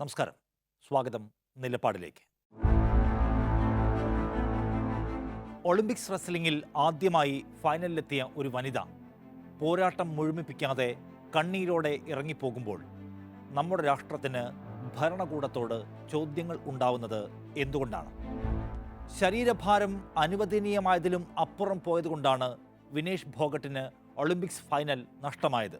നമസ്കാരം. സ്വാഗതം നിലപാടിലേക്ക്. ഒളിമ്പിക്സ് റെസ്ലിംഗിൽ ആദ്യമായി ഫൈനലിലെത്തിയ ഒരു വനിത പോരാട്ടം മുഴുമിപ്പിക്കാതെ കണ്ണീരോടെ ഇറങ്ങിപ്പോകുമ്പോൾ നമ്മുടെ രാഷ്ട്രത്തിന് ഭരണകൂടത്തോട് ചോദ്യങ്ങൾ ഉണ്ടാവുന്നത് എന്തുകൊണ്ടാണ്? ശരീരഭാരം അനുവദനീയമായതിലും അപ്പുറം പോയതുകൊണ്ടാണ് വിനേഷ് ഫോഗട്ടിന് ഒളിമ്പിക്സ് ഫൈനൽ നഷ്ടമായത്.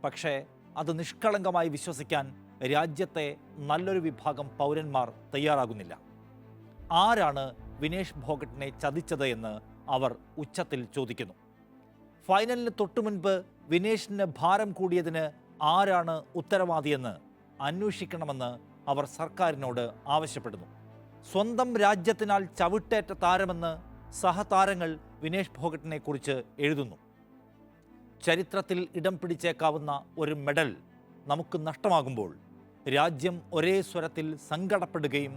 പക്ഷേ അത് നിഷ്കളങ്കമായി വിശ്വസിക്കാൻ രാജ്യത്തെ നല്ലൊരു വിഭാഗം പൗരന്മാർ തയ്യാറാകുന്നില്ല. ആരാണ് വിനേഷ് ഫോഗട്ടിനെ ചതിച്ചത് എന്ന് അവർ ഉച്ചത്തിൽ ചോദിക്കുന്നു. ഫൈനലിന് തൊട്ടുമുൻപ് വിനേഷിന് ഭാരം കൂടിയതിന് ആരാണ് ഉത്തരവാദിയെന്ന് അന്വേഷിക്കണമെന്ന് അവർ സർക്കാരിനോട് ആവശ്യപ്പെടുന്നു. സ്വന്തം രാജ്യത്തിനാൽ ചവിട്ടേറ്റ താരമെന്ന് സഹതാരങ്ങൾ വിനേഷ് ഫോഗട്ടിനെ കുറിച്ച് എഴുതുന്നു. ചരിത്രത്തിൽ ഇടം പിടിച്ചേക്കാവുന്ന ഒരു മെഡൽ നമുക്ക് നഷ്ടമാകുമ്പോൾ രാജ്യം ഒരേ സ്വരത്തിൽ സങ്കടപ്പെടുകയും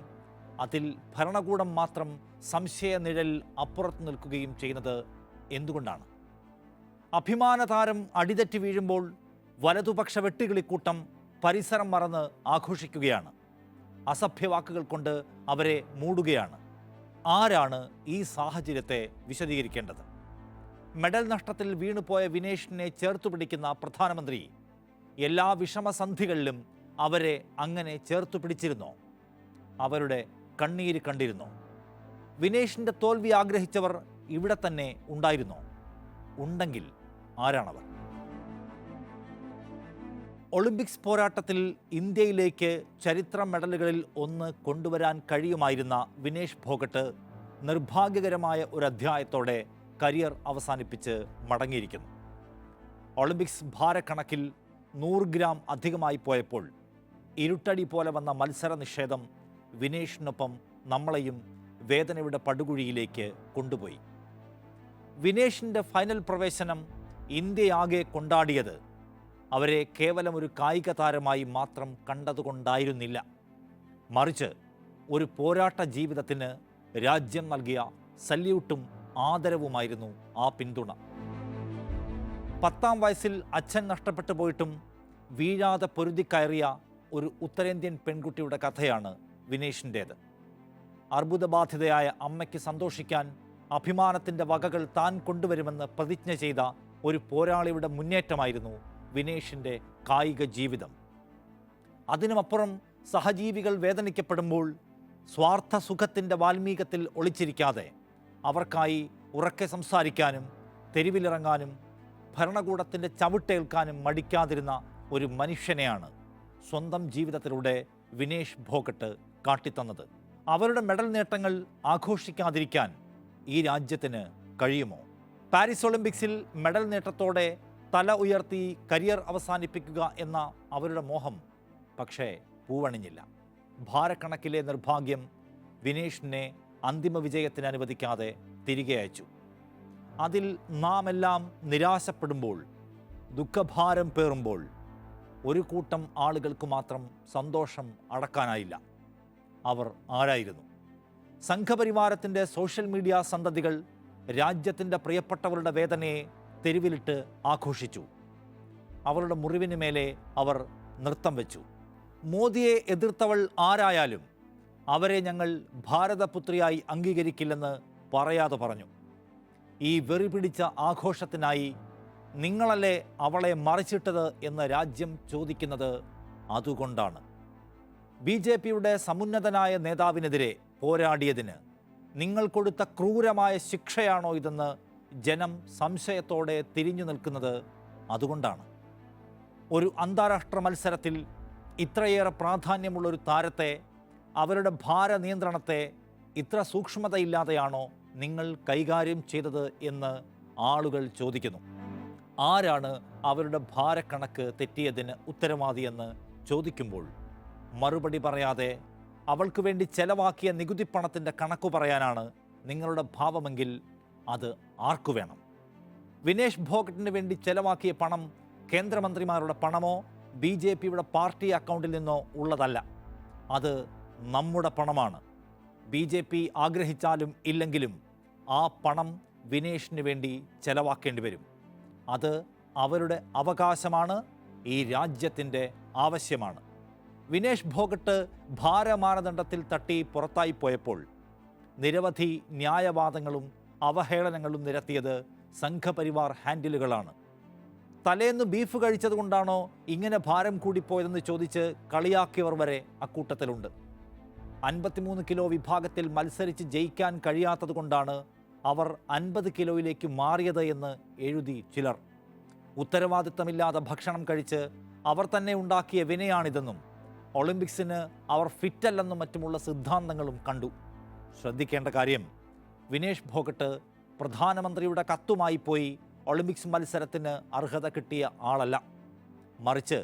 അതിൽ ഭരണകൂടം മാത്രം സംശയനിഴലിൽ അപ്പുറത്ത് നിൽക്കുകയും ചെയ്യുന്നത് എന്തുകൊണ്ടാണ്? അഭിമാന താരം അടിതെറ്റി വീഴുമ്പോൾ വലതുപക്ഷ വെട്ടുകിളിക്കൂട്ടം പരിസരം മറന്ന് ആഘോഷിക്കുകയാണ്. അസഭ്യവാക്കുകൾ കൊണ്ട് അവരെ മൂടുകയാണ്. ആരാണ് ഈ സാഹചര്യത്തെ വിശദീകരിക്കേണ്ടത്? മെഡൽ നഷ്ടത്തിൽ വീണുപോയ വിനേഷിനെ ചേർത്തുപിടിക്കുന്ന പ്രധാനമന്ത്രി എല്ലാ വിഷമസന്ധികളിലും അവരെ അങ്ങനെ ചേർത്തുപിടിച്ചിരുന്നോ? അവരുടെ കണ്ണീര് കണ്ടിരുന്നോ? വിനേഷിൻ്റെ തോൽവി ആഗ്രഹിച്ചവർ ഇവിടെ തന്നെ ഉണ്ടായിരുന്നോ? ഉണ്ടെങ്കിൽ ആരാണവർ? ഒളിമ്പിക്സ് പോരാട്ടത്തിൽ ഇന്ത്യയിലേക്ക് ചരിത്ര മെഡലുകളിൽ ഒന്ന് കൊണ്ടുവരാൻ കഴിയുമായിരുന്ന വിനേഷ് ഫോഗട്ട് നിർഭാഗ്യകരമായ ഒരു അധ്യായത്തോടെ കരിയർ അവസാനിപ്പിച്ച് മടങ്ങിയിരിക്കുന്നു. ഒളിമ്പിക്സ് ഭാരക്കണക്കിൽ 100 ഗ്രാം അധികമായി പോയപ്പോൾ ഇരുട്ടടി പോലെ വന്ന മത്സര നിഷേധം വിനേഷിനൊപ്പം നമ്മളെയും വേദനയുടെ പടുകുഴിയിലേക്ക് കൊണ്ടുപോയി. വിനേഷിൻ്റെ ഫൈനൽ പ്രവേശനം ഇന്ത്യയാകെ കൊണ്ടാടിയത് അവരെ കേവലം ഒരു കായിക താരമായി മാത്രം കണ്ടതുകൊണ്ടായിരുന്നില്ല, മറിച്ച് ഒരു പോരാട്ട ജീവിതത്തിന് രാജ്യം നൽകിയ സല്യൂട്ടും ആദരവുമായിരുന്നു ആ പിന്തുണ. 10ാം വയസ്സിൽ അച്ഛൻ നഷ്ടപ്പെട്ടു പോയിട്ടും വീഴാതെ പൊരുതിക്കയറിയ ഒരു ഉത്തരേന്ത്യൻ പെൺകുട്ടിയുടെ കഥയാണ് വിനേഷിൻ്റേത്. അർബുദബാധിതയായ അമ്മയ്ക്ക് സന്തോഷിക്കാൻ അഭിമാനത്തിൻ്റെ വകകൾ താൻ കൊണ്ടുവരുമെന്ന് പ്രതിജ്ഞ ചെയ്ത ഒരു പോരാളിയുടെ മുന്നേറ്റമായിരുന്നു വിനേഷിൻ്റെ കായിക ജീവിതം. അതിനുമപ്പുറം സഹജീവികൾ വേദനിക്കപ്പെടുമ്പോൾ സ്വാർത്ഥ സുഖത്തിൻ്റെ വാൽമീകത്തിൽ ഒളിച്ചിരിക്കാതെ അവർക്കായി ഉറക്കെ സംസാരിക്കാനും തെരുവിലിറങ്ങാനും ഭരണകൂടത്തിൻ്റെ ചവിട്ടേൽക്കാനും മടിക്കാതിരുന്ന ഒരു മനുഷ്യനെയാണ് സ്വന്തം ജീവിതത്തിലൂടെ വിനേഷ് ഫോഗട്ട് കാട്ടിത്തന്നത്. അവരുടെ മെഡൽ നേട്ടങ്ങൾ ആഘോഷിക്കാതിരിക്കാൻ ഈ രാജ്യത്തിന് കഴിയുമോ? പാരീസ് ഒളിമ്പിക്സിൽ മെഡൽ നേട്ടത്തോടെ തല ഉയർത്തി കരിയർ അവസാനിപ്പിക്കുക എന്ന അവരുടെ മോഹം പക്ഷേ പൂവണിഞ്ഞില്ല. ഭാരക്കണക്കിലെ നിർഭാഗ്യം വിനേഷിനെ അന്തിമ വിജയത്തിന് അനുവദിക്കാതെ തിരികെ അയച്ചു. അതിൽ നാം എല്ലാം നിരാശപ്പെടുമ്പോൾ, ദുഃഖഭാരം പേറുമ്പോൾ ഒരു കൂട്ടം ആളുകൾക്ക് മാത്രം സന്തോഷം അടക്കാനായില്ല. അവർ ആരായിരുന്നു? സംഘപരിവാരത്തിൻ്റെ സോഷ്യൽ മീഡിയ സന്തതികൾ രാജ്യത്തിൻ്റെ പ്രിയപ്പെട്ടവരുടെ വേദനയെ തെരുവിലിട്ട് ആഘോഷിച്ചു. അവരുടെ മുറിവിന് മേലെ അവർ നൃത്തം വെച്ചു. മോദിയെ എതിർത്തവൾ ആരായാലും അവരെ ഞങ്ങൾ ഭാരതപുത്രിയായി അംഗീകരിക്കില്ലെന്ന് പറയാതെ പറഞ്ഞു. ഈ വെറി പിടിച്ച ആഘോഷത്തിനായി നിങ്ങളല്ലേ അവളെ മറിച്ചിട്ടത് എന്ന് രാജ്യം ചോദിക്കുന്നത് അതുകൊണ്ടാണ്. BJPയുടെ സമുന്നതനായ നേതാവിനെതിരെ പോരാടിയതിന് നിങ്ങൾ കൊടുത്ത ക്രൂരമായ ശിക്ഷയാണോ ഇതെന്ന് ജനം സംശയത്തോടെ തിരിഞ്ഞു നിൽക്കുന്നത് അതുകൊണ്ടാണ്. ഒരു അന്താരാഷ്ട്ര മത്സരത്തിൽ ഇത്രയേറെ പ്രാധാന്യമുള്ളൊരു താരത്തെ, അവരുടെ ഭാരനിയന്ത്രണത്തെ ഇത്ര സൂക്ഷ്മതയില്ലാതെയാണോ നിങ്ങൾ കൈകാര്യം ചെയ്തത് എന്ന് ആളുകൾ ചോദിക്കുന്നു. ആരാണ് അവരുടെ ഭാരക്കണക്ക് തെറ്റിയതിന് ഉത്തരവാദിയെന്ന് ചോദിക്കുമ്പോൾ മറുപടി പറയാതെ അവൾക്ക് വേണ്ടി ചെലവാക്കിയ നികുതി പണത്തിൻ്റെ കണക്കു പറയാനാണ് നിങ്ങളുടെ ഭാവമെങ്കിൽ അത് ആർക്കു വേണം? വിനേഷ് ഫോഗട്ടിന് വേണ്ടി ചെലവാക്കിയ പണം കേന്ദ്രമന്ത്രിമാരുടെ പണമോ BJPയുടെ പാർട്ടി അക്കൗണ്ടിൽ നിന്നോ ഉള്ളതല്ല. അത് നമ്മുടെ പണമാണ്. BJP ആഗ്രഹിച്ചാലും ഇല്ലെങ്കിലും ആ പണം വിനേഷിന് വേണ്ടി ചെലവാക്കേണ്ടി വരും. അത് അവരുടെ അവകാശമാണ്, ഈ രാജ്യത്തിൻ്റെ ആവശ്യമാണ്. വിനേഷ് ഭോഗട്ട് ഭാരമാനദണ്ഡത്തിൽ തട്ടി പുറത്തായി പോയപ്പോൾ നിരവധി ന്യായവാദങ്ങളും അവഹേളനങ്ങളും നിരത്തിയത് സംഘപരിവാർ ഹാൻഡിലുകളാണ്. തലേന്ന് ബീഫ് കഴിച്ചതുകൊണ്ടാണോ ഇങ്ങനെ ഭാരം കൂടിപ്പോയതെന്ന് ചോദിച്ച് കളിയാക്കിയവർ വരെ അക്കൂട്ടത്തിലുണ്ട്. 53 കിലോ വിഭാഗത്തിൽ മത്സരിച്ച് ജയിക്കാൻ കഴിയാത്തതുകൊണ്ടാണ് അവർ 50 കിലോയിലേക്ക് മാറിയത് എന്ന് എഴുതി ചിലർ. ഉത്തരവാദിത്തമില്ലാതെ ഭക്ഷണം കഴിച്ച് അവർ തന്നെ ഉണ്ടാക്കിയ വിനയാണിതെന്നും ഒളിമ്പിക്സിന് അവർ ഫിറ്റല്ലെന്നും മറ്റുമുള്ള സിദ്ധാന്തങ്ങളും കണ്ടു. ശ്രദ്ധിക്കേണ്ട കാര്യം, വിനേഷ് ഭോഗട്ട് പ്രധാനമന്ത്രിയുടെ കത്തുമായി പോയി ഒളിമ്പിക്സ് മത്സരത്തിന് അർഹത കിട്ടിയ ആളല്ല. മറിച്ച്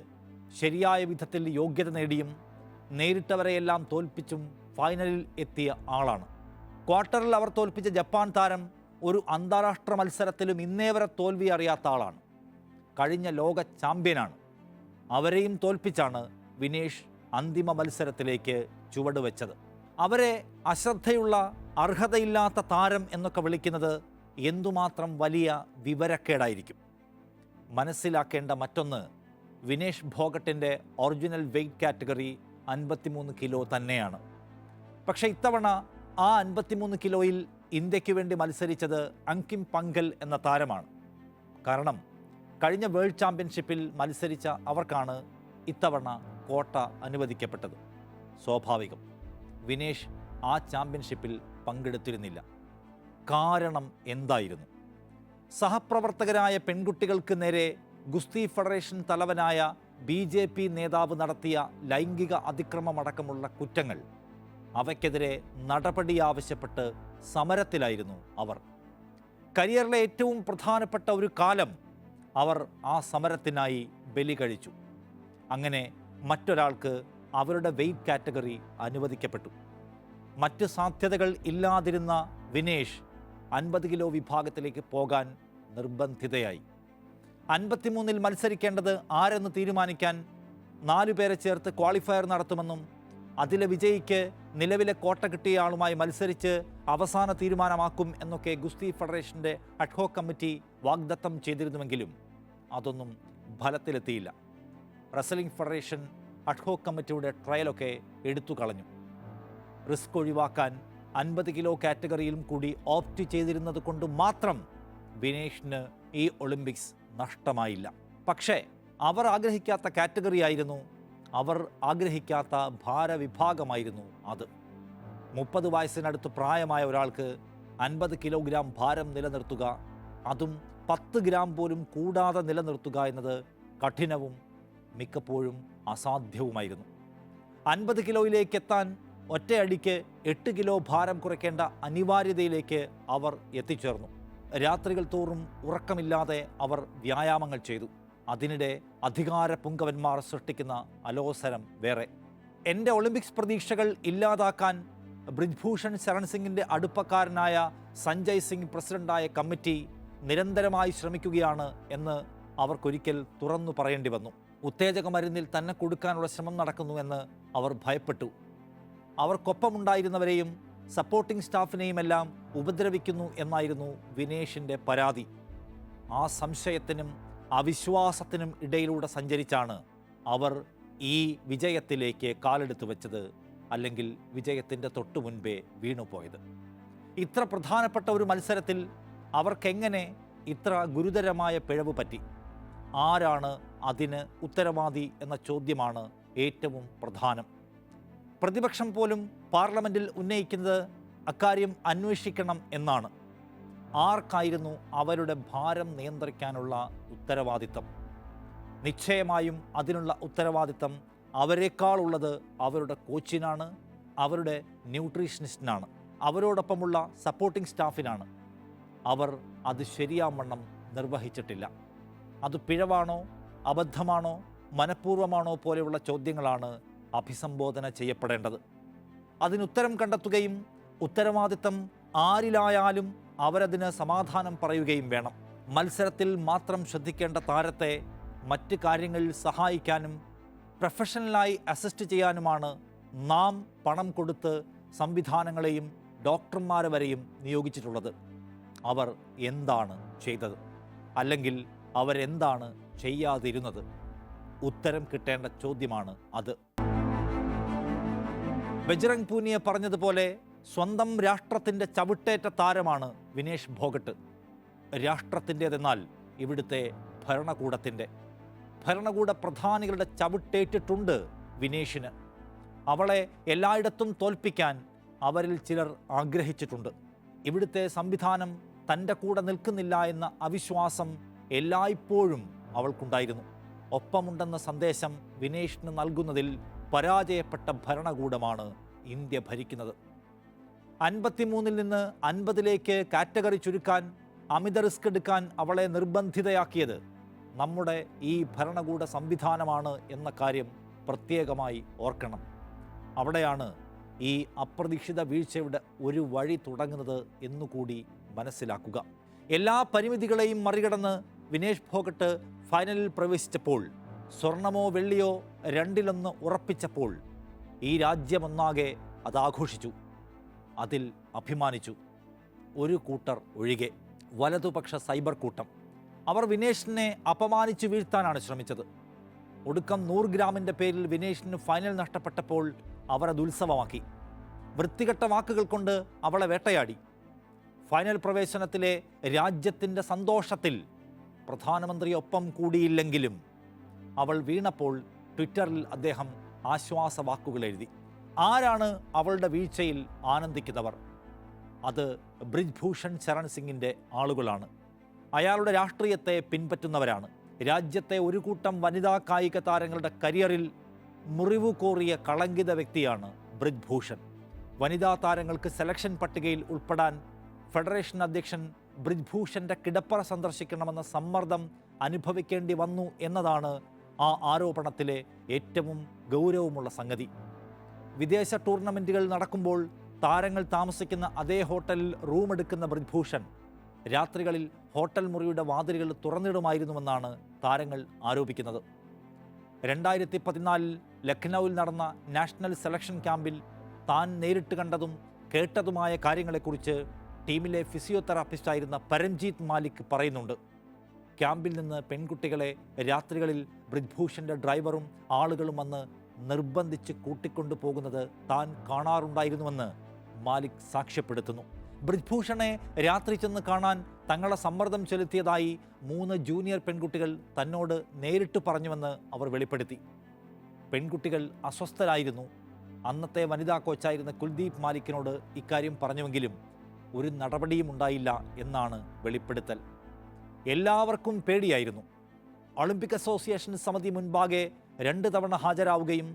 ശരിയായ വിധത്തിൽ യോഗ്യത നേടിയും നേരിട്ടവരെയെല്ലാം തോൽപ്പിച്ചും ഫൈനലിൽ എത്തിയ ആളാണ്. ക്വാർട്ടറിൽ അവർ തോൽപ്പിച്ച ജപ്പാൻ താരം ഒരു അന്താരാഷ്ട്ര മത്സരത്തിലും ഇന്നേ വരെ തോൽവി അറിയാത്ത ആളാണ്. കഴിഞ്ഞ ലോക ചാമ്പ്യനാണ്. അവരെയും തോൽപ്പിച്ചാണ് വിനേഷ് അന്തിമ മത്സരത്തിലേക്ക് ചുവടുവെച്ചത്. അവരെ അശ്രദ്ധയുള്ള, അർഹതയില്ലാത്ത താരം എന്നൊക്കെ വിളിക്കുന്നത് എന്തുമാത്രം വലിയ വിവരക്കേടായിരിക്കും. മനസ്സിലാക്കേണ്ട മറ്റൊന്ന്, വിനേഷ് ഭോഗട്ടിൻ്റെ ഒറിജിനൽ വെയ്റ്റ് കാറ്റഗറി 53 കിലോ തന്നെയാണ്. പക്ഷേ ഇത്തവണ ആ 53 കിലോയിൽ ഇന്ത്യക്ക് വേണ്ടി മത്സരിച്ചത് അങ്കിം പങ്കൽ എന്ന താരമാണ്. കാരണം കഴിഞ്ഞ വേൾഡ് ചാമ്പ്യൻഷിപ്പിൽ മത്സരിച്ച അവർക്കാണ് ഇത്തവണ കോട്ട അനുവദിക്കപ്പെട്ടത്. സ്വാഭാവികം, വിനേഷ് ആ ചാമ്പ്യൻഷിപ്പിൽ പങ്കെടുത്തിരുന്നില്ല. കാരണം എന്തായിരുന്നു? സഹപ്രവർത്തകരായ പെൺകുട്ടികൾക്ക് നേരെ ഗുസ്തി ഫെഡറേഷൻ തലവനായ BJP നേതാവ് നടത്തിയ ലൈംഗിക അതിക്രമമടക്കമുള്ള കുറ്റങ്ങൾ, അവയ്ക്കെതിരെ നടപടി ആവശ്യപ്പെട്ട് സമരത്തിലായിരുന്നു അവർ. കരിയറിലെ ഏറ്റവും പ്രധാനപ്പെട്ട ഒരു കാലം അവർ ആ സമരത്തിനായി ബലി കഴിച്ചു. അങ്ങനെ മറ്റൊരാൾക്ക് അവരുടെ വെയ്റ്റ് കാറ്റഗറി അനുവദിക്കപ്പെട്ടു. മറ്റ് സാധ്യതകൾ ഇല്ലാതിരുന്ന വിനേഷ് 50 കിലോ വിഭാഗത്തിലേക്ക് പോകാൻ നിർബന്ധിതയായി. 53-ൽ മത്സരിക്കേണ്ടത് ആരെന്ന് തീരുമാനിക്കാൻ 4 പേരെ ചേർത്ത് ക്വാളിഫയർ നടത്തുമെന്നും അതിലെ വിജയിക്ക് നിലവിലെ കോട്ട കിട്ടിയ ആളുമായി മത്സരിച്ച് അവസാന തീരുമാനമാക്കും എന്നൊക്കെ ഗുസ്തി ഫെഡറേഷൻ്റെ അഡ്ഹോക് കമ്മിറ്റി വാഗ്ദത്തം ചെയ്തിരുന്നുവെങ്കിലും അതൊന്നും ഫലത്തിലെത്തിയില്ല. റെസ്ലിംഗ് ഫെഡറേഷൻ അഡ്ഹോക് കമ്മിറ്റിയുടെ ട്രയലൊക്കെ എടുത്തു കളഞ്ഞു. റിസ്ക് ഒഴിവാക്കാൻ 50 കിലോ കാറ്റഗറിയിലും കൂടി ഓപ്റ്റ് ചെയ്തിരുന്നത് കൊണ്ട് മാത്രം വിനേഷിന് ഈ ഒളിമ്പിക്സ് നഷ്ടമായില്ല. പക്ഷേ അവർ ആഗ്രഹിക്കാത്ത കാറ്റഗറി ആയിരുന്നു, അവർ ആഗ്രഹിക്കാത്ത ഭാരവിഭാഗമായിരുന്നു അത്. 30 വയസ്സിനടുത്ത് പ്രായമായ ഒരാൾക്ക് 50 കിലോഗ്രാം ഭാരം നിലനിർത്തുക, അതും 10 ഗ്രാം പോലും കൂടാതെ നിലനിർത്തുക എന്നത് കഠിനവും മിക്കപ്പോഴും അസാധ്യവുമായിരുന്നു. 50 കിലോയിലേക്ക് എത്താൻ ഒറ്റയടിക്ക് 8 കിലോ ഭാരം കുറയ്ക്കേണ്ട അനിവാര്യതയിലേക്ക് അവർ എത്തിച്ചേർന്നു. രാത്രികൾ തോറും ഉറക്കമില്ലാതെ അവർ വ്യായാമങ്ങൾ ചെയ്തു. അതിനിടെ അധികാര പുങ്കവന്മാർ സൃഷ്ടിക്കുന്ന അലോസരം വേറെ. എൻ്റെ ഒളിമ്പിക്സ് പ്രതീക്ഷകൾ ഇല്ലാതാക്കാൻ ബ്രിജ്ഭൂഷൺ ശരൺ സിംഗിൻ്റെ അടുപ്പക്കാരനായ സഞ്ജയ് സിംഗ് പ്രസിഡന്റായ കമ്മിറ്റി നിരന്തരമായി ശ്രമിക്കുകയാണ് എന്ന് അവർക്കൊരിക്കൽ തുറന്നു പറയേണ്ടി വന്നു. ഉത്തേജക മരുന്നിൽ തന്നെ കൊടുക്കാനുള്ള ശ്രമം നടക്കുന്നു എന്ന് അവർ ഭയപ്പെട്ടു. അവർക്കൊപ്പമുണ്ടായിരുന്നവരെയും സപ്പോർട്ടിംഗ് സ്റ്റാഫിനെയുമെല്ലാം ഉപദ്രവിക്കുന്നു എന്നായിരുന്നു വിനേഷിൻ്റെ പരാതി. ആ സംശയത്തിനും അവിശ്വാസത്തിനും ഇടയിലൂടെ സഞ്ചരിച്ചാണ് അവർ ഈ വിജയത്തിലേക്ക് കാലെടുത്തു വെച്ചത്, അല്ലെങ്കിൽ വിജയത്തിൻ്റെ തൊട്ടു മുൻപേ വീണുപോയത്. ഇത്ര പ്രധാനപ്പെട്ട ഒരു മത്സരത്തിൽ അവർക്കെങ്ങനെ ഇത്ര ഗുരുതരമായ പിഴവ് പറ്റി? ആരാണ് അതിന് ഉത്തരവാദി എന്ന ചോദ്യമാണ് ഏറ്റവും പ്രധാനം. പ്രതിപക്ഷം പോലും പാർലമെൻറ്റിൽ ഉന്നയിക്കുന്നത് അക്കാര്യം അന്വേഷിക്കണം എന്നാണ്. ആർക്കായിരുന്നു അവരുടെ ഭാരം നിയന്ത്രിക്കാനുള്ള ഉത്തരവാദിത്തം? നിശ്ചയമായും അതിനുള്ള ഉത്തരവാദിത്തം അവരെക്കാളുള്ളത് അവരുടെ കോച്ചിനാണ്, അവരുടെ ന്യൂട്രീഷനിസ്റ്റിനാണ്, അവരോടൊപ്പമുള്ള സപ്പോർട്ടിംഗ് സ്റ്റാഫിനാണ്. അവർ അത് ശരിയാവണ്ണം നിർവഹിച്ചിട്ടില്ല. അത് പിഴവാണോ, അബദ്ധമാണോ, മനഃപൂർവ്വമാണോ പോലെയുള്ള ചോദ്യങ്ങളാണ് അഭിസംബോധന ചെയ്യപ്പെടേണ്ടത്. അതിനുത്തരം കണ്ടെത്തുകയും ഉത്തരവാദിത്തം ആരിലായാലും അവരതിന് സമാധാനം പറയുകയും വേണം. മത്സരത്തിൽ മാത്രം ശ്രദ്ധിക്കേണ്ട താരത്തെ മറ്റ് കാര്യങ്ങളിൽ സഹായിക്കാനും പ്രൊഫഷണലായി അസിസ്റ്റ് ചെയ്യാനുമാണ് നാം പണം കൊടുത്ത് സംവിധാനങ്ങളെയും ഡോക്ടർമാരെ വരെയും നിയോഗിച്ചിട്ടുള്ളത്. അവർ എന്താണ് ചെയ്തത്? അല്ലെങ്കിൽ അവരെന്താണ് ചെയ്യാതിരുന്നത്? ഉത്തരം കിട്ടേണ്ട ചോദ്യമാണ് അത്. ബജ്രംഗ് പൂനിയ പറഞ്ഞതുപോലെ സ്വന്തം രാഷ്ട്രത്തിൻ്റെ ചവിട്ടേറ്റ താരമാണ് വിനേഷ് ഫോഗട്ട്. രാഷ്ട്രത്തിൻ്റെതെന്നാൽ ഇവിടുത്തെ ഭരണകൂട പ്രധാനികളുടെ ചവിട്ടേറ്റിട്ടുണ്ട് വിനേഷിന്. അവളെ എല്ലായിടത്തും തോൽപ്പിക്കാൻ അവരിൽ ചിലർ ആഗ്രഹിച്ചിട്ടുണ്ട്. ഇവിടുത്തെ സംവിധാനം തൻ്റെ കൂടെ നിൽക്കുന്നില്ല എന്ന അവിശ്വാസം എല്ലായ്പ്പോഴും അവൾക്കുണ്ടായിരുന്നു. ഒപ്പമുണ്ടെന്ന സന്ദേശം വിനേഷിന് നൽകുന്നതിൽ പരാജയപ്പെട്ട ഭരണകൂടമാണ് ഇന്ത്യ ഭരിക്കുന്നത്. 53-ൽ നിന്ന് 50-ലേക്ക് കാറ്റഗറി ചുരുക്കാൻ, അമിത റിസ്ക് എടുക്കാൻ അവളെ നിർബന്ധിതയാക്കിയത് നമ്മുടെ ഈ ഭരണകൂട സംവിധാനമാണ് എന്ന കാര്യം പ്രത്യേകമായി ഓർക്കണം. അവിടെയാണ് ഈ അപ്രതീക്ഷിത വീഴ്ചയുടെ ഒരു വഴി തുടങ്ങുന്നത് എന്നുകൂടി മനസ്സിലാക്കുക. എല്ലാ പരിമിതികളെയും മറികടന്ന് വിനേഷ് ഫോഗട്ട് ഫൈനലിൽ പ്രവേശിച്ചപ്പോൾ, സ്വർണമോ വെള്ളിയോ രണ്ടിലൊന്ന് ഉറപ്പിച്ചപ്പോൾ ഈ രാജ്യമൊന്നാകെ അത് ആഘോഷിച്ചു, അതിൽ അഭിമാനിച്ചു. ഒരു കൂട്ടർ ഒഴികെ, വലതുപക്ഷ സൈബർ കൂട്ടം. അവർ വിനേഷിനെ അപമാനിച്ചു വീഴ്ത്താനാണ് ശ്രമിച്ചത്. ഒടുക്കം 100 ഗ്രാമിൻ്റെ പേരിൽ വിനേഷിന് ഫൈനൽ നഷ്ടപ്പെട്ടപ്പോൾ അവർ അത് ഉത്സവമാക്കി. വൃത്തികെട്ട വാക്കുകൾ കൊണ്ട് അവളെ വേട്ടയാടി. ഫൈനൽ പ്രവേശനത്തിലെ രാജ്യത്തിൻ്റെ സന്തോഷത്തിൽ പ്രധാനമന്ത്രി ഒപ്പം കൂടിയില്ലെങ്കിലും അവൾ വീണപ്പോൾ ട്വിറ്ററിൽ അദ്ദേഹം ആശ്വാസവാക്കുകൾ എഴുതി. ആരാണ് അവളുടെ വീഴ്ചയിൽ ആനന്ദിക്കുന്നവർ? അത് ബ്രിജ്ഭൂഷൺ ശരൺ സിംഗിൻ്റെ ആളുകളാണ്. അയാളുടെ രാഷ്ട്രീയത്തെ പിൻപറ്റുന്നവരാണ്. രാജ്യത്തെ ഒരു കൂട്ടം വനിതാ കായിക താരങ്ങളുടെ കരിയറിൽ മുറിവ് കോറിയ കളങ്കിത വ്യക്തിയാണ് ബ്രിജ്ഭൂഷൺ. വനിതാ താരങ്ങൾക്ക് സെലക്ഷൻ പട്ടികയിൽ ഉൾപ്പെടാൻ ഫെഡറേഷൻ അധ്യക്ഷൻ ബ്രിജ്ഭൂഷൻ്റെ കിടപ്പറ സന്ദർശിക്കണമെന്ന സമ്മർദ്ദം അനുഭവിക്കേണ്ടി വന്നു എന്നതാണ് ആ ആരോപണത്തിലെ ഏറ്റവും ഗൗരവമുള്ള സംഗതി. വിദേശ ടൂർണമെൻറ്റുകൾ നടക്കുമ്പോൾ താരങ്ങൾ താമസിക്കുന്ന അതേ ഹോട്ടലിൽ റൂമെടുക്കുന്ന ബ്രിജ്ഭൂഷൺ രാത്രികളിൽ ഹോട്ടൽ മുറിയുടെ വാതിലുകൾ തുറന്നിടുമായിരുന്നുവെന്നാണ് താരങ്ങൾ ആരോപിക്കുന്നത്. 2014 ലഖ്നൌവിൽ നടന്ന നാഷണൽ സെലക്ഷൻ ക്യാമ്പിൽ താൻ നേരിട്ട് കണ്ടതും കേട്ടതുമായ കാര്യങ്ങളെക്കുറിച്ച് ടീമിലെ ഫിസിയോതെറാപ്പിസ്റ്റായിരുന്ന പരംജീത് മാലിക് പറയുന്നുണ്ട്. ക്യാമ്പിൽ നിന്ന് പെൺകുട്ടികളെ രാത്രികളിൽ ബ്രിജ്ഭൂഷൻ്റെ ഡ്രൈവറും ആളുകളും വന്ന് നിർബന്ധിച്ച് കൂട്ടിക്കൊണ്ടു പോകുന്നത് താൻ കാണാറുണ്ടായിരുന്നുവെന്ന് മാലിക് സാക്ഷ്യപ്പെടുത്തുന്നു. ബ്രിജ്ഭൂഷണെ രാത്രി ചെന്ന് കാണാൻ തങ്ങളെ സമ്മർദ്ദം ചെലുത്തിയതായി 3 ജൂനിയർ പെൺകുട്ടികൾ തന്നോട് നേരിട്ട് പറഞ്ഞുവെന്ന് അവർ വെളിപ്പെടുത്തി. പെൺകുട്ടികൾ അസ്വസ്ഥരായിരുന്നു. അന്നത്തെ വനിതാ കോച്ചായിരുന്ന കുൽദീപ് മാലിക്കിനോട് ഇക്കാര്യം പറഞ്ഞുവെങ്കിലും ഒരു നടപടിയും ഉണ്ടായില്ല എന്നാണ് വെളിപ്പെടുത്തൽ. എല്ലാവർക്കും പേടിയായിരുന്നു. ഒളിമ്പിക് അസോസിയേഷൻ സമിതി മുൻപാകെ 2 തവണ ഹാജരാവുകയും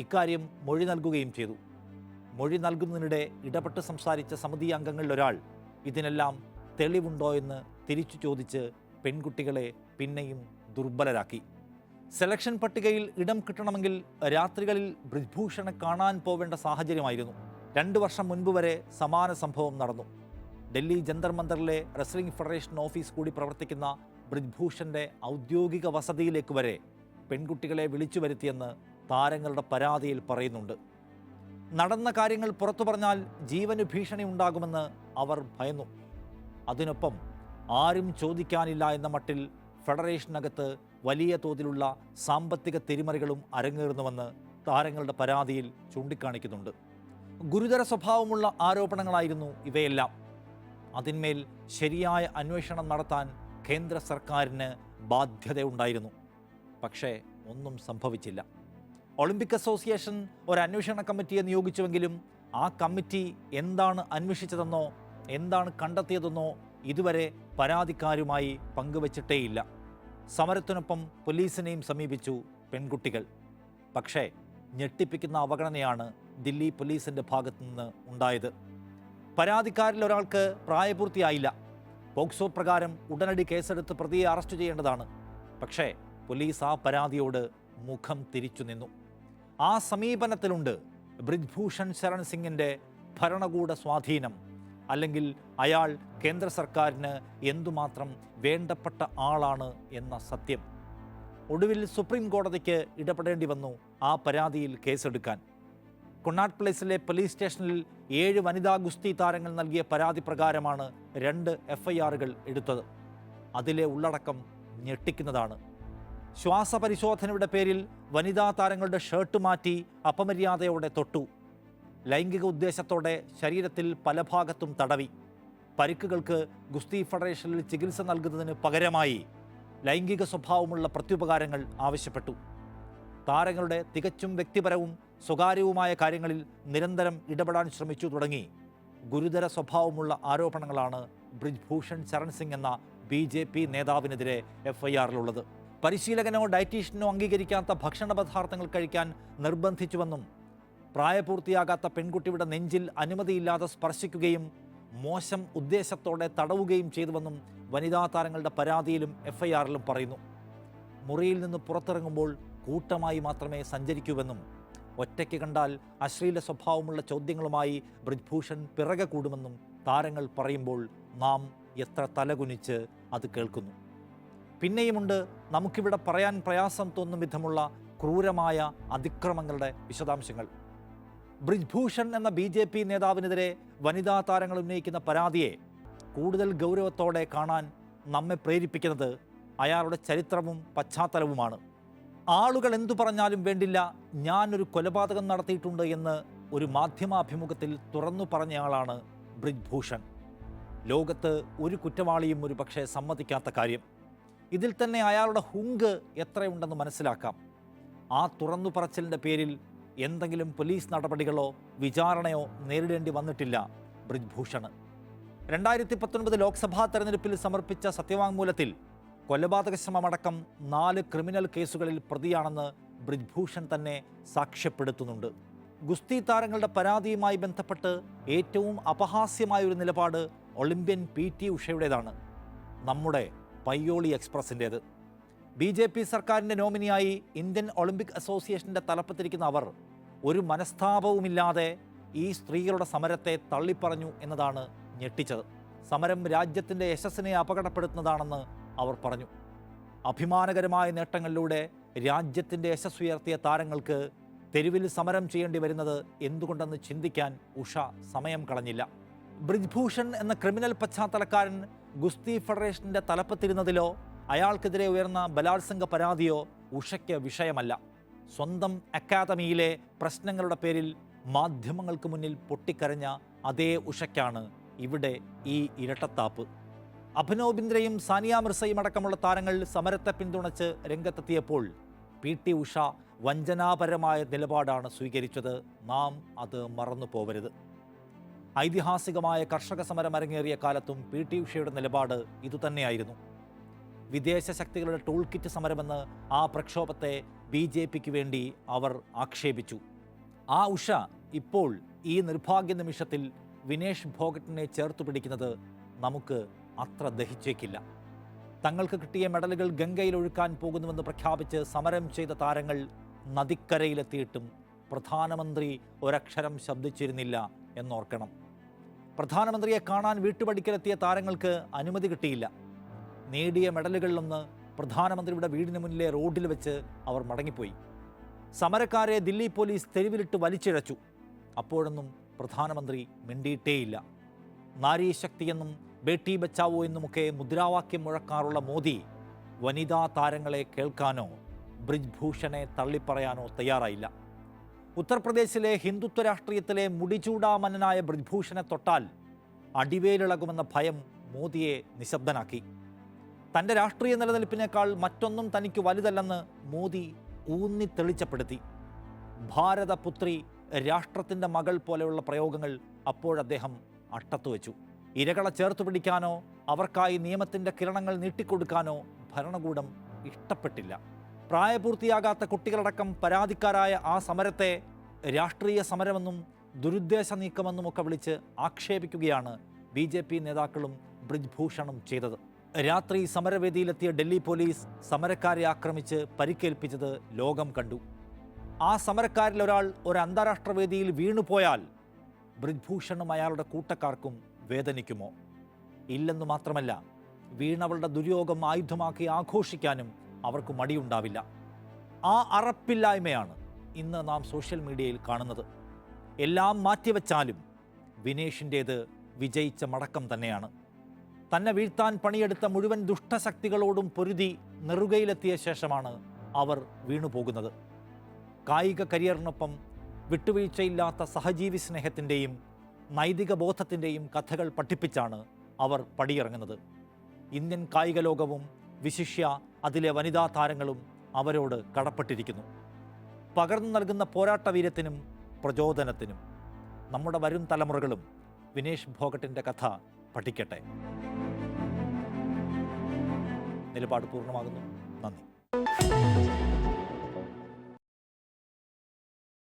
ഇക്കാര്യം മൊഴി നൽകുകയും ചെയ്തു. മൊഴി നൽകുന്നതിനിടെ ഇടപെട്ട് സംസാരിച്ച സമിതി അംഗങ്ങളിൽ ഒരാൾ ഇതിനെല്ലാം തെളിവുണ്ടോ എന്ന് തിരിച്ചു ചോദിച്ച് പെൺകുട്ടികളെ പിന്നെയും ദുർബലരാക്കി. സെലക്ഷൻ പട്ടികയിൽ ഇടം കിട്ടണമെങ്കിൽ രാത്രികളിൽ ബ്രിജ്ഭൂഷണെ കാണാൻ പോവേണ്ട സാഹചര്യമായിരുന്നു. 2 വർഷം മുൻപ് വരെ സമാന സംഭവം നടന്നു. ഡൽഹി ജന്തർ മന്ദറിലെ റെസ്ലിംഗ് ഫെഡറേഷൻ ഓഫീസ് കൂടി പ്രവർത്തിക്കുന്ന ബ്രിജ്ഭൂഷൻ്റെ ഔദ്യോഗിക വസതിയിലേക്ക് വരെ പെൺകുട്ടികളെ വിളിച്ചു വരുത്തിയെന്ന് താരങ്ങളുടെ പരാതിയിൽ പറയുന്നുണ്ട്. നടന്ന കാര്യങ്ങൾ പുറത്തു പറഞ്ഞാൽ ജീവന് ഭീഷണി ഉണ്ടാകുമെന്ന് അവർ ഭയന്നു. അതിനൊപ്പം ആരും ചോദിക്കാനില്ല എന്ന മട്ടിൽ ഫെഡറേഷനകത്ത് വലിയ തോതിലുള്ള സാമ്പത്തിക തിരിമറികളും അരങ്ങേറുന്നുവെന്ന് താരങ്ങളുടെ പരാതിയിൽ ചൂണ്ടിക്കാണിക്കുന്നുണ്ട്. ഗുരുതര സ്വഭാവമുള്ള ആരോപണങ്ങളായിരുന്നു ഇവയെല്ലാം. അതിന്മേൽ ശരിയായ അന്വേഷണം നടത്താൻ കേന്ദ്ര സർക്കാരിന് ബാധ്യതയുണ്ടായിരുന്നു. പക്ഷേ ഒന്നും സംഭവിച്ചില്ല. ഒളിമ്പിക് അസോസിയേഷൻ ഒരു അന്വേഷണ കമ്മിറ്റിയെ നിയോഗിച്ചുവെങ്കിലും ആ കമ്മിറ്റി എന്താണ് അന്വേഷിച്ചതെന്നോ എന്താണ് കണ്ടെത്തിയതെന്നോ ഇതുവരെ പരാതിക്കാരുമായി പങ്കുവച്ചിട്ടേയില്ല. സമരത്തിനൊപ്പം പോലീസിനെയും സമീപിച്ചു പെൺകുട്ടികൾ. പക്ഷേ ഞെട്ടിപ്പിക്കുന്ന അവഗണനയാണ് ദില്ലി പോലീസിൻ്റെ ഭാഗത്തു നിന്ന് ഉണ്ടായത്. പരാതിക്കാരിൽ ഒരാൾക്ക് പ്രായപൂർത്തിയായില്ല. പോക്സോ പ്രകാരം ഉടനടി കേസെടുത്ത് പ്രതിയെ അറസ്റ്റ് ചെയ്യേണ്ടതാണ്. പക്ഷേ പോലീസ് ആ പരാതിയോട് മുഖം തിരിച്ചു നിന്നു. ആ സമീപനത്തിലുണ്ട് ബ്രിജ്ഭൂഷൺ ശരൺ സിംഗിൻ്റെ ഭരണകൂട സ്വാധീനം, അല്ലെങ്കിൽ അയാൾ കേന്ദ്ര സർക്കാരിന് എന്തുമാത്രം വേണ്ടപ്പെട്ട ആളാണ് എന്ന സത്യം. ഒടുവിൽ സുപ്രീം കോടതിക്ക് ഇടപെടേണ്ടി വന്നു ആ പരാതിയിൽ കേസെടുക്കാൻ. കൊണാട്ട് പ്ലേസിലെ പോലീസ് സ്റ്റേഷനിൽ 7 വനിതാ ഗുസ്തി താരങ്ങൾ നൽകിയ പരാതി പ്രകാരമാണ് 2 FIRകൾ എടുത്തത്. അതിലെ ഉള്ളടക്കം ഞെട്ടിക്കുന്നതാണ്. ശ്വാസപരിശോധനയുടെ പേരിൽ വനിതാ താരങ്ങളുടെ ഷർട്ട് മാറ്റി അപമര്യാദയോടെ തൊട്ടു. ലൈംഗിക ഉദ്ദേശത്തോടെ ശരീരത്തിൽ പല ഭാഗത്തും തടവി. പരിക്കുകൾക്ക് ഗുസ്തി ഫെഡറേഷനിൽ ചികിത്സ നൽകുന്നതിന് പകരമായി ലൈംഗിക സ്വഭാവമുള്ള പ്രത്യുപകാരങ്ങൾ ആവശ്യപ്പെട്ടു. താരങ്ങളുടെ തികച്ചും വ്യക്തിപരവും സ്വകാര്യവുമായ കാര്യങ്ങളിൽ നിരന്തരം ഇടപെടാൻ ശ്രമിച്ചു തുടങ്ങി ഗുരുതര സ്വഭാവമുള്ള ആരോപണങ്ങളാണ് ബ്രിജ്ഭൂഷൺ ശരൺ സിംഗ് എന്ന BJP നേതാവിനെതിരെ FIRലുള്ളത്. പരിശീലകനോ ഡയറ്റീഷ്യനോ അംഗീകരിക്കാത്ത ഭക്ഷണ പദാർത്ഥങ്ങൾ കഴിക്കാൻ നിർബന്ധിച്ചുവെന്നും പ്രായപൂർത്തിയാകാത്ത പെൺകുട്ടിയുടെ നെഞ്ചിൽ അനുമതിയില്ലാതെ സ്പർശിക്കുകയും മോശം ഉദ്ദേശത്തോടെ തടവുകയും ചെയ്തുവെന്നും വനിതാ താരങ്ങളുടെ പരാതിയിലും FIRലും പറയുന്നു. മുറിയിൽ നിന്ന് പുറത്തിറങ്ങുമ്പോൾ കൂട്ടമായി മാത്രമേ സഞ്ചരിക്കൂവെന്നും ഒറ്റയ്ക്ക് കണ്ടാൽ അശ്ലീല സ്വഭാവമുള്ള ചോദ്യങ്ങളുമായി ബ്രിജ്ഭൂഷൺ പിറകെ കൂടുമെന്നും താരങ്ങൾ പറയുമ്പോൾ നാം എത്ര തലകുനിച്ച് അത് കേൾക്കുന്നു. പിന്നെയുമുണ്ട് നമുക്കിവിടെ പറയാൻ പ്രയാസം തോന്നും വിധമുള്ള ക്രൂരമായ അതിക്രമങ്ങളുടെ വിശദാംശങ്ങൾ. ബ്രിജ്ഭൂഷൺ എന്ന BJP നേതാവിനെതിരെ വനിതാ താരങ്ങൾ ഉന്നയിക്കുന്ന പരാതിയെ കൂടുതൽ ഗൗരവത്തോടെ കാണാൻ നമ്മെ പ്രേരിപ്പിക്കുന്നത് അയാളുടെ ചരിത്രവും പശ്ചാത്തലവുമാണ്. ആളുകൾ എന്തു പറഞ്ഞാലും വേണ്ടില്ല, ഞാനൊരു കൊലപാതകം നടത്തിയിട്ടുണ്ട് എന്ന് ഒരു മാധ്യമാഭിമുഖത്തിൽ തുറന്നു പറഞ്ഞയാളാണ് ബ്രിജ്ഭൂഷൺ. ലോകത്ത് ഒരു കുറ്റവാളിയും ഒരു പക്ഷേ സമ്മതിക്കാത്ത കാര്യം. ഇതിൽ തന്നെ അയാളുടെ ഹുങ്ക് എത്രയുണ്ടെന്ന് മനസ്സിലാക്കാം. ആ തുറന്നു പറച്ചിലിൻ്റെ പേരിൽ എന്തെങ്കിലും പോലീസ് നടപടികളോ വിചാരണയോ നേരിടേണ്ടി വന്നിട്ടില്ല ബ്രിജ്ഭൂഷണ്. 2019 ലോക്സഭാ തെരഞ്ഞെടുപ്പിൽ സമർപ്പിച്ച സത്യവാങ്മൂലത്തിൽ കൊലപാതക ശ്രമമടക്കം 4 ക്രിമിനൽ കേസുകളിൽ പ്രതിയാണെന്ന് ബ്രിജ്ഭൂഷൺ തന്നെ സാക്ഷ്യപ്പെടുത്തുന്നുണ്ട്. ഗുസ്തി താരങ്ങളുടെ പരാതിയുമായി ബന്ധപ്പെട്ട് ഏറ്റവും അപഹാസ്യമായൊരു നിലപാട് ഒളിമ്പ്യൻ PT ഉഷയുടേതാണ്, നമ്മുടെ പയ്യോളി എക്സ്പ്രസിൻ്റേത്. BJP സർക്കാരിൻ്റെ നോമിനിയായി ഇന്ത്യൻ ഒളിമ്പിക് അസോസിയേഷൻ്റെ തലപ്പത്തിരിക്കുന്ന അവർ ഒരു മനസ്താപവുമില്ലാതെ ഈ സ്ത്രീകളുടെ സമരത്തെ തള്ളിപ്പറഞ്ഞു എന്നതാണ് ഞെട്ടിച്ചത്. സമരം രാജ്യത്തിൻ്റെ യശസ്സിനെ അപകടപ്പെടുത്തുന്നതാണെന്ന് അവർ പറഞ്ഞു. അഭിമാനകരമായ നേട്ടങ്ങളിലൂടെ രാജ്യത്തിൻ്റെ യശസ്സുയർത്തിയ താരങ്ങൾക്ക് തെരുവിൽ സമരം ചെയ്യേണ്ടി വരുന്നത് എന്തുകൊണ്ടെന്ന് ചിന്തിക്കാൻ ഉഷ സമയം കളഞ്ഞില്ല. ബ്രിജ്ഭൂഷൺ എന്ന ക്രിമിനൽ പശ്ചാത്തലക്കാരൻ ഗുസ്തി ഫെഡറേഷൻ്റെ തലപ്പത്തിരുന്നതിലോ അയാൾക്കെതിരെ ഉയർന്ന ബലാത്സംഗ പരാതിയോ ഉഷയ്ക്ക് വിഷയമല്ല. സ്വന്തം അക്കാദമിയിലെ പ്രശ്നങ്ങളുടെ പേരിൽ മാധ്യമങ്ങൾക്ക് മുന്നിൽ പൊട്ടിക്കരഞ്ഞ അതേ ഉഷയ്ക്കാണ് ഇവിടെ ഈ ഇരട്ടത്താപ്പ്. അഭിനവ് ബിന്ദ്രയും സാനിയ മിർസയും അടക്കമുള്ള താരങ്ങൾ സമരത്തെ പിന്തുണച്ച് രംഗത്തെത്തിയപ്പോൾ PT ഉഷ വഞ്ചനാപരമായ നിലപാടാണ് സ്വീകരിച്ചത്. നാം അത് മറന്നു പോവരുത്. ഐതിഹാസികമായ കർഷക സമരം അരങ്ങേറിയ കാലത്തും PT ഉഷയുടെ നിലപാട് ഇതുതന്നെയായിരുന്നു. വിദേശ ശക്തികളുടെ ടൂൾ കിറ്റ് സമരമെന്ന് ആ പ്രക്ഷോഭത്തെ BJPക്ക് വേണ്ടി അവർ ആക്ഷേപിച്ചു. ആ ഉഷ ഇപ്പോൾ ഈ നിർഭാഗ്യ നിമിഷത്തിൽ വിനേഷ് ഫോഗട്ടിനെ ചേർത്തു പിടിക്കുന്നത് നമുക്ക് അത്ര ദഹിച്ചേക്കില്ല. തങ്ങൾക്ക് കിട്ടിയ മെഡലുകൾ ഗംഗയിൽ ഒഴുക്കാൻ പോകുന്നുവെന്ന് പ്രഖ്യാപിച്ച് സമരം ചെയ്ത താരങ്ങൾ നദിക്കരയിലെത്തിയിട്ടും പ്രധാനമന്ത്രി ഒരക്ഷരം ശബ്ദിച്ചിരുന്നില്ല എന്നോർക്കണം. പ്രധാനമന്ത്രിയെ കാണാൻ വീട്ടുപടിക്കലെത്തിയ താരങ്ങൾക്ക് അനുമതി കിട്ടിയില്ല. നേടിയ മെഡലുകളിലൊന്ന് പ്രധാനമന്ത്രിയുടെ വീടിന് മുന്നിലെ റോഡിൽ വെച്ച് അവർ മടങ്ങിപ്പോയി. സമരക്കാരെ ദില്ലി പോലീസ് തെരുവിലിട്ട് വലിച്ചിഴച്ചു. അപ്പോഴൊന്നും പ്രധാനമന്ത്രി മിണ്ടിയിട്ടേയില്ല. നാരീശക്തിയെന്നും ബേട്ടി ബച്ചാവോ എന്നുമൊക്കെ മുദ്രാവാക്യം മുഴക്കാറുള്ള മോദി വനിതാ താരങ്ങളെ കേൾക്കാനോ ബ്രിജ്ഭൂഷണെ തള്ളിപ്പറയാനോ തയ്യാറായില്ല. ഉത്തർപ്രദേശിലെ ഹിന്ദുത്വ രാഷ്ട്രീയത്തിലെ മുടിചൂടാമന്നനായ ബ്രിജ്ഭൂഷണെ തൊട്ടാൽ അടിവേലിളകുമെന്ന ഭയം മോദിയെ നിശബ്ദനാക്കി. തൻ്റെ രാഷ്ട്രീയ നിലനിൽപ്പിനേക്കാൾ മറ്റൊന്നും തനിക്ക് വലുതല്ലെന്ന് മോദി ഊന്നി തെളിച്ചപ്പെടുത്തി. ഭാരതപുത്രി, രാഷ്ട്രത്തിൻ്റെ മകൾ പോലെയുള്ള പ്രയോഗങ്ങൾ അപ്പോഴദ്ദേഹം അട്ടത്തുവെച്ചു. ഇരകളെ ചേർത്തു പിടിക്കാനോ അവർക്കായി നിയമത്തിൻ്റെ കിരണങ്ങൾ നീട്ടിക്കൊടുക്കാനോ ഭരണകൂടം ഇഷ്ടപ്പെട്ടില്ല. പ്രായപൂർത്തിയാകാത്ത കുട്ടികളടക്കം പരാതിക്കാരായ ആ സമരത്തെ രാഷ്ട്രീയ സമരമെന്നും ദുരുദ്ദേശ നീക്കമെന്നുമൊക്കെ വിളിച്ച് ആക്ഷേപിക്കുകയാണ് BJP നേതാക്കളും ബ്രിജ്ഭൂഷണും ചെയ്തത്. രാത്രി സമരവേദിയിലെത്തിയ ഡൽഹി പോലീസ് സമരക്കാരെ ആക്രമിച്ച് പരിക്കേൽപ്പിച്ചത് ലോകം കണ്ടു. ആ സമരക്കാരിൽ ഒരാൾ ഒരു അന്താരാഷ്ട്ര വേദിയിൽ വീണുപോയാൽ ബ്രിജ്ഭൂഷണും അയാളുടെ കൂട്ടക്കാർക്കും വേദനിക്കുമോ? ഇല്ലെന്ന് മാത്രമല്ല, വീണവളുടെ ദുര്യോഗം ആയുധമാക്കി ആഘോഷിക്കാനും അവർക്ക് മടിയുണ്ടാവില്ല. ആ അറപ്പില്ലായ്മയാണ് ഇന്ന് നാം സോഷ്യൽ മീഡിയയിൽ കാണുന്നത്. എല്ലാം മാറ്റിവെച്ചാലും വിനേഷിൻ്റേത് വിജയിച്ച മടക്കം തന്നെയാണ്. തന്നെ വീഴ്ത്താൻ പണിയെടുത്ത മുഴുവൻ ദുഷ്ടശക്തികളോടും പൊരുതി നെറുകയിലെത്തിയ ശേഷമാണ് അവർ വീണുപോകുന്നത്. കായിക കരിയറിനൊപ്പം വിട്ടുവീഴ്ചയില്ലാത്ത സഹജീവി സ്നേഹത്തിൻ്റെയും നൈതിക ബോധത്തിൻ്റെയും കഥകൾ പഠിപ്പിച്ചാണ് അവർ പടിയിറങ്ങുന്നത്. ഇന്ത്യൻ കായിക ലോകവും വിശിഷ്യ അതിലെ വനിതാ താരങ്ങളും അവരോട് കടപ്പെട്ടിരിക്കുന്നു. പകർന്നു നൽകുന്ന പോരാട്ടവീര്യത്തിനും പ്രചോദനത്തിനും നമ്മുടെ വരും തലമുറകളും വിനേഷ് ഫോഗട്ടിൻ്റെ കഥ പഠിക്കട്ടെ. നിലപാട് പൂർണ്ണമാകുന്നു. നന്ദി.